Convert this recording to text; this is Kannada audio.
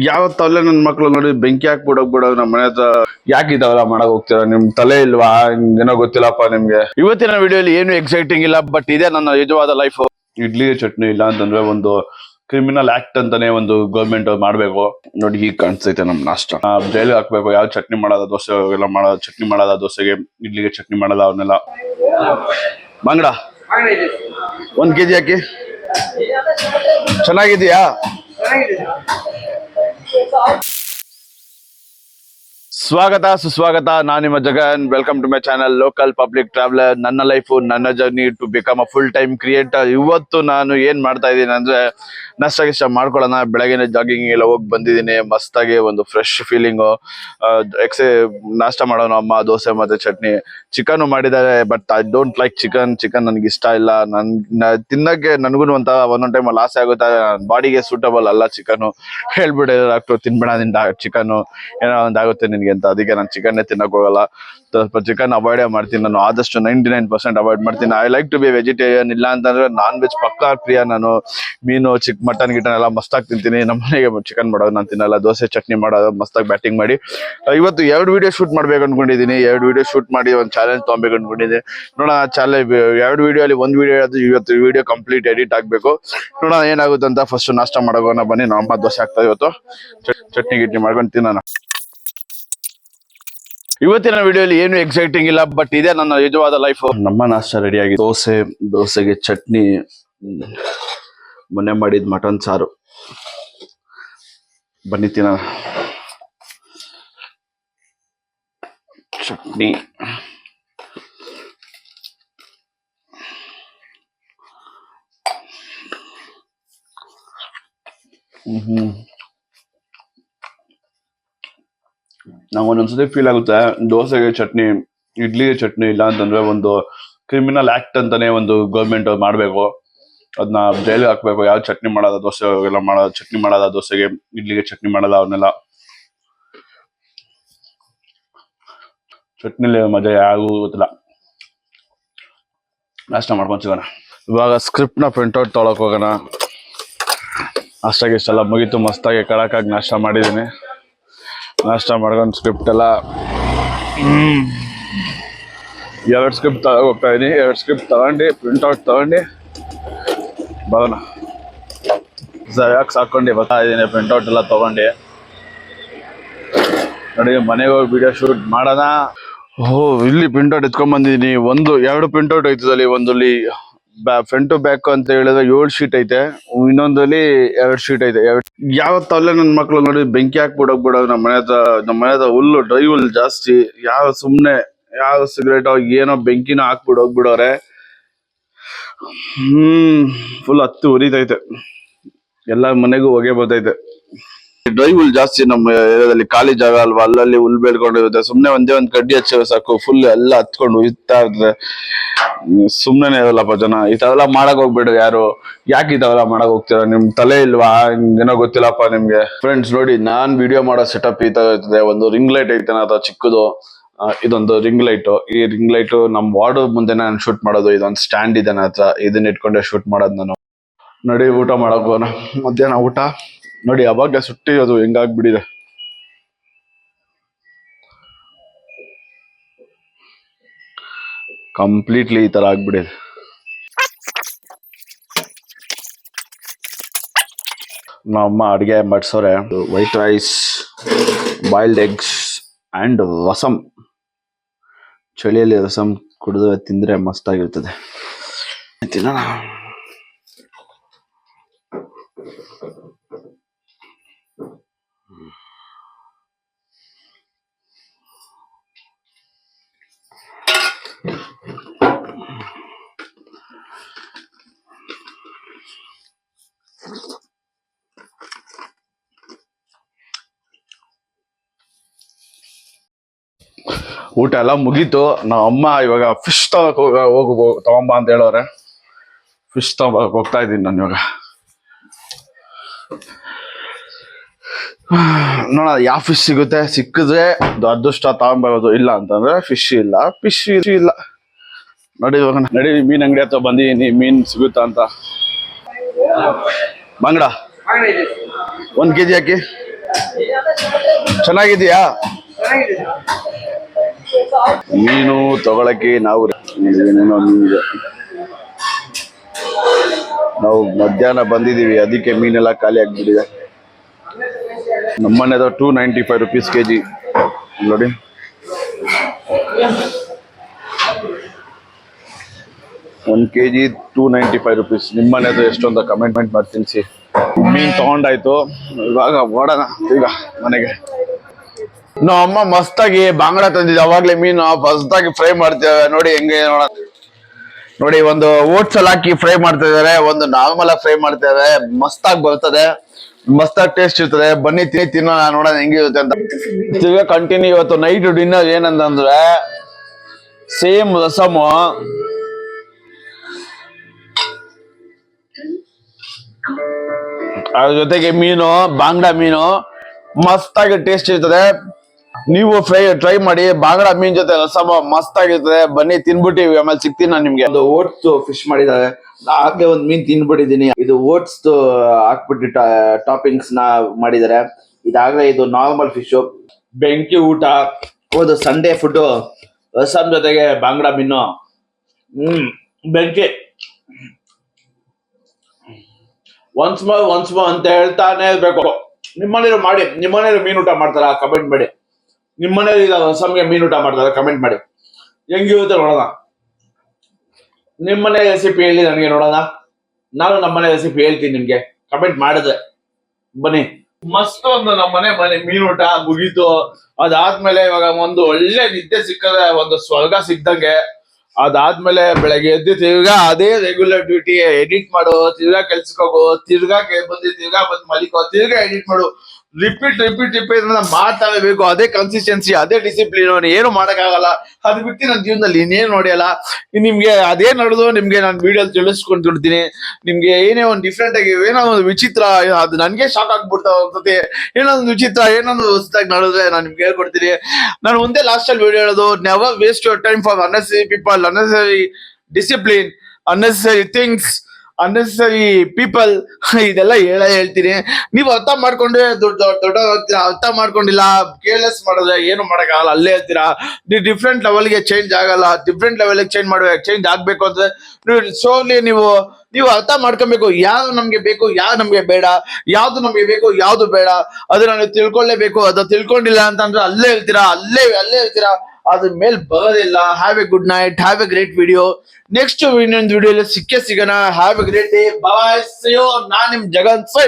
ಯಾವತ್ತಲ್ಲೇ ನನ್ನ ಮಕ್ಳು ನೋಡಿ ಬೆಂಕಿ ಹಾಕ್ಬಿಡೋಗ್ಬಿಡೋದು ನಮ್ಮ ಮನೆ ಹತ್ರ ಯಾಕೆ ಇದಾವಲ್ಲ ಮಾಡಕ್ ಹೋಗ್ತೀರಾ? ನಿಮ್ ತಲೆ ಇಲ್ವಾ? ಏನೋ ಗೊತ್ತಿಲ್ಲಪ್ಪ ನಿಮ್ಗೆ. ಇವತ್ತಿನ ವಿಡಿಯೋಲಿ ಏನು ಎಕ್ಸೈಟಿಂಗ್ ಇಲ್ಲ, ಬಟ್ ಇದೇ ನನ್ನ ನಿಜವಾದ ಲೈಫ್. ಇಡ್ಲಿ ಚಟ್ನಿ ಇಲ್ಲ ಅಂತಂದ್ರೆ ಒಂದು ಕ್ರಿಮಿನಲ್ ಆಕ್ಟ್ ಅಂತಾನೆ ಒಂದು ಗೌರ್ಮೆಂಟ್ ಮಾಡ್ಬೇಕು. ನೋಡಿ ಹೀಗ್ ಕಾಣಿಸ್ತೈತೆ ನಮ್ ನಾಷ್ಟ. ಜೈಲಿಗೆ ಹಾಕ್ಬೇಕು. ಯಾವ ಚಟ್ನಿ ಮಾಡೋದ, ದೋಸೆ ಎಲ್ಲ ಮಾಡೋದು, ಚಟ್ನಿ ಮಾಡೋದ, ದೋಸೆಗೆ ಇಡ್ಲಿಗೆ ಚಟ್ನಿ ಮಾಡೋದ, ಅವನ್ನೆಲ್ಲ. ಬಂಗಡ 1 kg ಹಾಕಿ. ಚೆನ್ನಾಗಿದೆಯಾ? ಸ್ವಾಗತ ಸುಸ್ವಾಗತ. ನಾನು ನಿಮ್ಮ Jagan. Welcome to my channel local public traveller. ನನ್ನ ಲೈಫು, ನನ್ನ journey to become a full time creator. ಇವತ್ತು ನಾನು ಏನ್ ಮಾಡ್ತಾ ಇದ್ದೀನಿ ಅಂದ್ರೆ ನಾಷ್ಟ ಮಾಡ್ಕೊಳ್ಳೋಣ. ಬೆಳಗ್ಗೆ ಜಾಗಿಂಗ್ ಎಲ್ಲ ಹೋಗಿ ಬಂದಿದ್ದೀನಿ. ಮಸ್ತಾಗಿ ಒಂದು ಫ್ರೆಶ್ ಫೀಲಿಂಗು. ನಾಷ್ಟ ಮಾಡೋಣ. ಅಮ್ಮ ದೋಸೆ ಮತ್ತೆ ಚಟ್ನಿ, ಚಿಕನ್ ಮಾಡಿದ್ದಾರೆ. But I don't like chicken ನನಗೆ ಇಷ್ಟ ಇಲ್ಲ. ತಿನ್ನಕ್ಕೆ ನನಗೂ ಒಂದೊಂದ್ ಟೈಮ್ ಅಲ್ಲಿ ಆಸೆ ಆಗುತ್ತೆ. ಬಾಡಿಗೆ ಸೂಟಬಲ್ ಅಲ್ಲ ಚಿಕನ್. ಹೇಳ್ಬಿಟ್ಟಿದ್ದಾರೆ ಡಾಕ್ಟರ್, ತಿನ್ಬೇಡ ನಿನ್ ಚಿಕನ್, ಏನೋ ಒಂದಾಗುತ್ತೆ ನಿನ್ಗೆ ಅಂತ. ಅದಕ್ಕೆ ನಾನು ಚಿಕನ್ನೇ ತಿನ್ನಕ್ ಹೋಗಲ್ಲ. ಸ್ವಲ್ಪ ಚಿಕನ್ ಅವಾಯ್ಡ್ ಮಾಡ್ತೀನಿ ನಾನು. ಆದಷ್ಟು 99% ಅವಾಯ್ಡ್ ಮಾಡ್ತೀನಿ. I like to be vegetarian. ಇಲ್ಲ ಅಂತಂದ್ರೆ ನಾನ್ ವೆಜ್ ಪಕ್ಕಾ ಪ್ರಿಯ ನಾನು. ಮೀನು, ಮಟನ್ ಗಿಟನ್ ಎಲ್ಲ ಮಸ್ತಾಗಿ ತಿಂತೀನಿ. ನಮ್ಮ ಮನೆಗೆ ಚಿಕನ್ ಮಾಡೋದು ನಾನು ತಿನ್ನಲ್ಲ. ದೋಸೆ ಚಟ್ನಿ ಮಾಡೋದು ಮಸ್ತಾಗಿ ಬ್ಯಾಟಿಂಗ್ ಮಾಡಿ. ಇವತ್ತು 2 ವಿಡಿಯೋ ಶೂಟ್ ಮಾಡ್ಬೇಕು ಅನ್ಕೊಂಡಿದ್ದೀನಿ. 2 ವಿಡಿಯೋ ಶೂಟ್ ಮಾಡಿ ಒಂದು ಚಾಲೆಂಜ್ ತಗೊಬೇಕು ಅನ್ಕೊಂಡಿದ್ದೀನಿ. ನೋಡೋಣ ಚಾಲೆಂಜ್ 2 ವಿಡಿಯೋ ಅಲ್ಲಿ 1 ವಿಡಿಯೋ ಅದು. ಇವತ್ತು ವಿಡಿಯೋ ಕಂಪ್ಲೀಟ್ ಎಡಿಟ್ ಆಗ್ಬೇಕು. ನೋಡೋಣ ಏನಾಗುತ್ತೆ ಅಂತ. ಫಸ್ಟ್ ನಾಷ್ಟ ಮಾಡೋಣ ಬನ್ನಿ. ನಮ್ಮ ದೋಸೆ ಆಗ್ತಾ ಇವತ್ತು ಚಟ್ನಿ ಗಿಟ್ನಿ ಮಾಡ್ಕೊಂಡು ತಿನ್ನೋಣ. ಇವತ್ತಿನ ವಿಡಿಯೋಲಿ ಏನು ಎಕ್ಸೈಟಿಂಗ್ ಇಲ್ಲ, ಬಟ್ ಇದೇ ನನ್ನ ನಿಜವಾದ ಲೈಫ್. ನಮ್ಮ ನಾಷ್ಟ ರೆಡಿ ಆಗಿ ದೋಸೆಗೆ ಚಟ್ನಿ, ಮೊನ್ನೆ ಮಾಡಿದ ಮಟನ್ ಸಾರು. ಬನ್ನಿ ತಿನ್ನೋಣ. ಚಟ್ನಿ, ನಂಗೆ ಒಂದೊಂದ್ಸತಿ ಫೀಲ್ ಆಗುತ್ತೆ, ದೋಸೆಗೆ ಚಟ್ನಿ, ಇಡ್ಲಿಗೆ ಚಟ್ನಿ ಇಲ್ಲ ಅಂತಂದ್ರೆ ಒಂದು ಕ್ರಿಮಿನಲ್ ಆಕ್ಟ್ ಅಂತಾನೆ ಒಂದು ಗೌರ್ಮೆಂಟ್ ಮಾಡ್ಬೇಕು. ಅದನ್ನ ಜೈಲಿಗೆ ಹಾಕ್ಬೇಕು. ಯಾವ ಚಟ್ನಿ ಮಾಡೋದ, ದೋಸೆ ಎಲ್ಲ ಮಾಡೋದು, ಚಟ್ನಿ ಮಾಡೋದ, ದೋಸೆಗೆ ಇಡ್ಲಿಗೆ ಚಟ್ನಿ ಮಾಡೋದ, ಅವನ್ನೆಲ್ಲ. ಚಟ್ನಿಲಿ ಮಜಾ ಯಾಗೂ ಗೊತ್ತಿಲ್ಲ. ನಾಷ್ಟ ಮಾಡ್ಕೊಂಡು ಸಿಗೋಣ. ಇವಾಗ ಸ್ಕ್ರಿಪ್ಟ್ ನ ಪ್ರಿಂಟ್ಔಟ್ ತೊಗೊಳಕ್ ಹೋಗೋಣ. ನಾಷ್ಟಾಗಿ ಇಷ್ಟೆಲ್ಲ ಮುಗೀತು. ಮಸ್ತಾಗಿ ಕಡಕಾಗಿ ನಾಷ್ಟ ಮಾಡಿದ್ದೀನಿ. ನಾಷ್ಟ ಮಾಡ್ಕೊಂಡು ಸ್ಕ್ರಿಪ್ಟ್ ಎಲ್ಲ 2 ಸ್ಕ್ರಿಪ್ಟ್ ಹೋಗ್ತಾ ಇದೀನಿ. 2 ಸ್ಕ್ರಿಪ್ಟ್ ತಗೊಂಡು ಪ್ರಿಂಟ್ಔಟ್ ತಗೊಂಡು ಬರೋಣ. ಯಾಕೆ ಸಾಕೊಂಡು ಬರ್ತಾ ಇದ್ದೀನಿ. ಪ್ರಿಂಟ್ಔಟ್ ಎಲ್ಲ ತಗೊಂಡು ನೋಡಿ ಮನೆಗೆ ಹೋಗಿ ವಿಡಿಯೋ ಶೂಟ್ ಮಾಡೋಣ. ಇಲ್ಲಿ ಪ್ರಿಂಟ್ಔಟ್ ಎತ್ಕೊಂಡ್ ಬಂದಿದ್ದೀನಿ. 2 ಪ್ರಿಂಟ್ಔಟ್ ಐತದಲ್ಲಿ. ಒಂದಲ್ಲಿ ಫ್ರಂಟ್ ಟು ಬ್ಯಾಕ್ ಅಂತ ಹೇಳಿದ್ರೆ 7 ಶೀಟ್ ಐತೆ. ಇನ್ನೊಂದಲ್ಲಿ 2 ಶೀಟ್ ಐತೆ. ಯಾವತ್ತಲ್ಲೇ ನನ್ನ ಮಕ್ಳು ನೋಡಿ ಬೆಂಕಿ ಹಾಕ್ಬಿಡೋಗ್ಬಿಡೋದು ನಮ್ಮ ಮನೆ ಹತ್ರ ಹುಲ್ಲು, ಡ್ರೈ ಹುಲ್ ಜಾಸ್ತಿ. ಸುಮ್ನೆ ಯಾವ ಸಿಗರೇಟ್ ಏನೋ ಬೆಂಕಿನೋ ಹಾಕ್ಬಿಟ್ಟು ಹೋಗ್ಬಿಡೋರೆ. ಫುಲ್ ಹತ್ತು ಉರಿತೈತೆ. ಎಲ್ಲ ಮನೆಗೂ ಹೊಗೆ ಬರ್ತೈತೆ. ಡ್ರೈ ಹುಲ್ ಜಾಸ್ತಿ ನಮ್ಮ ಏರಿಯಾದಲ್ಲಿ. ಖಾಲಿ ಜಾಗ ಅಲ್ವಾ, ಅಲ್ಲಲ್ಲಿ ಹುಲ್ ಬೆಳ್ಕೊಂಡಿರುತ್ತೆ. ಸುಮ್ನೆ ಒಂದೇ ಒಂದ್ ಕಡ್ಡಿ ಹಚ್ಚಿದ್ರೆ ಸಾಕು, ಫುಲ್ ಎಲ್ಲ ಹತ್ಕೊಂಡು ಉಯ್ತಾ ಇರ್ತದೆ. ಸುಮ್ನೆ ಇರಲ್ಲಪ್ಪ ಜನ. ಈ ತರ ಎಲ್ಲ ಮಾಡಕ್ ಹೋಗ್ಬೇಡ್ರಿ ಯಾರು. ಯಾಕೆ ಈ ತರ ಎಲ್ಲ ಮಾಡಕ್ ಹೋಗ್ತೀರಾ? ನಿಮ್ ತಲೆ ಇಲ್ವಾ? ಏನೋ ಗೊತ್ತಿಲ್ಲಪ್ಪ ನಿಮ್ಗೆ. ಫ್ರೆಂಡ್ಸ್ ನೋಡಿ, ನಾನ್ ವಿಡಿಯೋ ಮಾಡೋ ಸೆಟಪ್ ಈ ತರ ಇರ್ತದೆ. ಒಂದು ರಿಂಗ್ ಲೈಟ್ ಐತೆ ನನ್ನ ಹತ್ರ ಚಿಕ್ಕದು. ಇದೊಂದು ರಿಂಗ್ ಲೈಟ್. ಈ ರಿಂಗ್ ಲೈಟ್ ನಮ್ ವಾರ್ಡ್ ಮುಂದೆ ನಾನು ಶೂಟ್ ಮಾಡೋದು. ಇದೊಂದು ಸ್ಟ್ಯಾಂಡ್ ಇದೆ ನನ್ನ ಹತ್ರ. ಇದನ್ನ ಇಟ್ಕೊಂಡೆ ಶೂಟ್ ಮಾಡೋದು ನಾನು. ನೋಡಿ ಊಟ ಮಾಡಕ್ ಹೋಗೋಣ. ಮಧ್ಯಾಹ್ನ ಊಟ ನೋಡಿ ಅವಾಗ ಸುಟ್ಟಿರೋದು ಹೆಂಗಾಗ್ಬಿಟ್ಟಿದೆ. ಕಂಪ್ಲೀಟ್ಲಿ ಈ ತರ ಆಗ್ಬಿಟ್ಟಿದೆ. ನಮ್ಮಮ್ಮ ಅಡುಗೆ ಮಾಡಿಸೋರೆ. White rice, boiled eggs and rasam. ಚಳಿಯಲ್ಲಿ ರಸಂ ಕುಡಿದ್ರೆ ತಿಂದ್ರೆ ಮಸ್ತಾಗಿರ್ತದೆ. ತಿನ್ನೋಣ. ಊಟ ಎಲ್ಲ ಮುಗೀತು. ನಮ್ಮ ಅಮ್ಮ ಇವಾಗ ಫಿಶ್ ತಗೊಂಬ ಅಂತ ಹೇಳೋರೆ. ಫಿಶ್ ತಗೊಂಬ ಹೋಗ್ತಾ ಇದ್ದೀನಿ ನಾನು ಇವಾಗ. ನೋಡ ಯಾವ ಫಿಶ್ ಸಿಗುತ್ತೆ. ಸಿಕ್ಕಿದ್ರೆ ಅದೃಷ್ಟ ತಗೊಂಬರೋದು. ಇಲ್ಲ ಅಂತಂದ್ರೆ ಫಿಶ್ ಇಲ್ಲ. ನೋಡಿ ಇವಾಗ ನಡಿ ಮೀನ್ ಅಂಗಡಿ ಹತ್ರ ಬಂದಿದ್ದೀನಿ. ಮೀನ್ ಸಿಗುತ್ತಾ ಅಂತ. ಬಂಗಡ 1 kg ಹಾಕಿ. ಚೆನ್ನಾಗಿದೆಯಾ? ಮೀನು ತಗೊಳಕ್ಕೆ ನಾವು ಏನೇನೋ ಮೀನಿದೆ. ನಾವು ಮಧ್ಯಾಹ್ನ ಬಂದಿದೀವಿ, ಅದಕ್ಕೆ ಮೀನೆಲ್ಲ ಖಾಲಿ ಆಗ್ಬಿಟ್ಟಿದೆ. ನಮ್ಮನೆದು 295 rupees kg ನೋಡಿ. ಒಂದು kg 295 rupees. ನಿಮ್ಮನೆದು ಎಷ್ಟೊಂದು ಕಮೆಂಟ್ ಮಾಡಿ ತಿಳಿಸಿ. ಮೀನ್ ತಗೊಂಡಾಯ್ತು, ಇವಾಗ ಓಡೋಣ ಈಗ ಮನೆಗೆ. ನಮ್ಮ ಅಮ್ಮ ಮಸ್ತಾಗಿ ಬಾಂಗ್ಡಾ ತಂದಿದ್ದೆ, ಅವಾಗ್ಲೇ ಮೀನು ಮಸ್ತಾಗಿ ಫ್ರೈ ಮಾಡ್ತೇವೆ ನೋಡಿ. ಹೆಂಗೆ ನೋಡ ನೋಡಿ, ಒಂದು ಓಟ್ಸ್ ಅಲ್ಲಿ ಹಾಕಿ ಫ್ರೈ ಮಾಡ್ತಾ ಇದಾರೆ, ಒಂದು ನಾರ್ಮಲ್ ಆಗಿ ಫ್ರೈ ಮಾಡ್ತೇವೆ. ಮಸ್ತಾಗಿ ಬರ್ತದೆ, ಮಸ್ತಾಗಿ ಟೇಸ್ಟ್ ಇರ್ತದೆ. ಬನ್ನಿ ತಿನ್ನೋಣ, ನೋಡೋಣ ಹೆಂಗಿರುತ್ತೆ ಅಂತ. ತಿರ್ಗಾ ಕಂಟಿನ್ಯೂ ಇವತ್ತು ನೈಟ್ ಡಿನ್ನರ್ ಏನಂತಂದ್ರೆ ಸೇಮ್ ರಸಮು, ಅದ್ರ ಜೊತೆಗೆ ಮೀನು, ಬಾಂಗ್ಡಾ ಮೀನು ಮಸ್ತಾಗಿ ಟೇಸ್ಟ್ ಇರ್ತದೆ. ನೀವು ಟ್ರೈ ಮಾಡಿ. ಬಾಂಗ್ಡಾ ಮೀನ್ ಜೊತೆ ರಸಮ ಮಸ್ತ್ ಆಗಿರ್ತದೆ. ಬನ್ನಿ ತಿನ್ಬಿಟ್ಟಿವಿ, ಆಮೇಲೆ ಸಿಗ್ತೀನಿ ನಾನು ನಿಮ್ಗೆ. ಒಂದು ಓಟ್ಸ್ ಫಿಶ್ ಮಾಡಿದ್ದಾರೆ, ಆಗ್ಲೇ ಒಂದು ಮೀನ್ ತಿನ್ಬಿಟ್ಟಿದೀನಿ. ಇದು ಓಟ್ಸ್ ಹಾಕ್ಬಿಟ್ಟು ಟಾಪಿಂಗ್ಸ್ ನ ಮಾಡಿದ್ದಾರೆ. ಇದಾಗ್ಲೇ ಇದು ನಾರ್ಮಲ್ ಫಿಶ್. ಬೆಂಕಿ ಊಟ, ಒಂದು ಸಂಡೇ ಫುಡ್, ರಸಮ್ ಜೊತೆಗೆ ಬಾಂಗ್ಡಾ ಮೀನು. ಬೆಂಕಿ. ಒನ್ಸ್ ಮೋರ್ ಅಂತ ಹೇಳ್ತಾನೆ ಇರ್ಬೇಕು. ನಿಮ್ಮನೇಲಿ ಮಾಡಿ, ನಿಮ್ಮನೇಲಿ ಮೀನ್ ಊಟ ಮಾಡ್ತಾರ ಕಮೆಂಟ್ ಮಾಡಿ. ನಿಮ್ಮನೇಲಿ ರಸಮ್ಗೆ ಮೀನ್ ಊಟ ಮಾಡ್ತಾರ ಕಮೆಂಟ್ ಮಾಡಿ. ಹೆಂಗಿರುತ್ತೆ ನೋಡೋಣ. ನಿಮ್ಮನೆ ರೆಸಿಪಿ ಹೇಳಿ ನನಗೆ ನೋಡೋಣ. ನಾನು ನಮ್ಮನೆ ರೆಸಿಪಿ ಹೇಳ್ತೀನಿ ನಿಮ್ಗೆ, ಕಮೆಂಟ್ ಮಾಡಿದ್ರೆ. ಬನ್ನಿ. ಮಸ್ತ್ ಒಂದು ನಮ್ಮನೆ ಮೀನ್ ಊಟ ಮುಗೀತು. ಅದಾದ್ಮೇಲೆ ಇವಾಗ ಒಂದು ಒಳ್ಳೆ ನಿದ್ದೆ ಸಿಕ್ಕದೆ, ಒಂದು ಸ್ವರ್ಗ ಸಿಕ್ದಂಗೆ. ಅದಾದ್ಮೇಲೆ ಬೆಳಗ್ಗೆ ಎದ್ದು ತಿರ್ಗಾ ಅದೇ ರೆಗ್ಯುಲರ್ ಡ್ಯೂಟಿ, ಎಡಿಟ್ ಮಾಡು, ತಿರ್ಗಾ ಕೆಲ್ಸಕ್ಕೆ ಹೋಗು, ತಿರ್ಗಾ ಬಂದು ಮಲಿಕೋ, ತಿರ್ಗಾ ಎಡಿಟ್ ಮಾಡು, ರಿಪೀಟ್ ಮಾಡ್ತಾನೆ ಬೇಕು. ಅದೇ ಕನ್ಸಿಸ್ಟೆನ್ಸಿ, ಅದೇ ಡಿಸಿಪ್ಲಿನ್, ಏನು ಮಾಡಕ್ಕಾಗಲ್ಲ. ಅದು ಬಿಟ್ಟು ನನ್ನ ಜೀವನದಲ್ಲಿ ಇನ್ನೇನು ನೋಡಿಯಲ್ಲ. ನಿಮ್ಗೆ ಅದೇ ನಡೆದು ನಿಮ್ಗೆ ನಾನು ವಿಡಿಯೋ ತಿಳಿಸ್ಕೊಂಡಿರ್ತೀನಿ. ನಿಮ್ಗೆ ಏನೇ ಒಂದು ಡಿಫ್ರೆಂಟ್ ಆಗಿ, ಏನೋ ಒಂದು ವಿಚಿತ್ರ, ಅದು ನನ್ಗೆ ಶಾಕ್ ಆಗ್ಬಿಡ್ತಾವ ಒಂದ್ಸತಿ. ಏನೋ ಒಂದು ವಿಚಿತ್ರ, ಏನೊಂದು ಹೊಸದಾಗಿ ನಡೆದ್ರೆ ನಾನು ನಿಮ್ಗೆ ಹೇಳ್ಕೊಡ್ತೀನಿ. ನಾನು ಮುಂದೆ ಲಾಸ್ಟ್ ಅಲ್ಲಿ ವಿಡಿಯೋ ಹೇಳೋದು, never waste your time for unnecessary people, unnecessary discipline, unnecessary things, unnecessary people. ಇದೆಲ್ಲ ಹೇಳ್ತೀನಿ. ನೀವು ಅರ್ಥ ಮಾಡ್ಕೊಂಡ್ರೆ ದೊಡ್ಡ ಅರ್ಥ ಮಾಡ್ಕೊಂಡಿಲ್ಲ, ಕೇರ್ಲೆಸ್ ಮಾಡಿದ್ರೆ ಏನು ಮಾಡಕ್ಕಾಗಲ್ಲ, ಅಲ್ಲೇ ಇರ್ತೀರಾ. ನೀವು ಡಿಫ್ರೆಂಟ್ ಲೆವೆಲ್ಗೆ ಚೇಂಜ್ ಆಗಲ್ಲ. ಡಿಫ್ರೆಂಟ್ ಲೆವೆಲ್ಗೆ ಚೇಂಜ್ ಆಗ್ಬೇಕು ಅಂದ್ರೆ ಸೋಲಿ ನೀವು ಅರ್ಥ ಮಾಡ್ಕೊಬೇಕು. ಯಾವ್ದು ನಮ್ಗೆ ಬೇಕು, ಯಾವ್ದು ನಮ್ಗೆ ಬೇಡ, ಯಾವ್ದು ನಮ್ಗೆ ಬೇಕು, ಯಾವ್ದು ಬೇಡ, ಅದನ್ನ ನೀವು ತಿಳ್ಕೊಳ್ಳೇಬೇಕು. ಅದು ತಿಳ್ಕೊಂಡಿಲ್ಲ ಅಂತಂದ್ರೆ ಅಲ್ಲೇ ಇರ್ತೀರಾ. ಅದ್ರ ಮೇಲೆ ಬರೋದಿಲ್ಲ. Have a good night, have a great video. Next ಇನ್ನೊಂದು ವಿಡಿಯೋಲಿ ಸಿಗೋಣ. Have a great day. Bye. ನಾನ್ ನಿಮ್ ಜಗನ್ ಸೈ.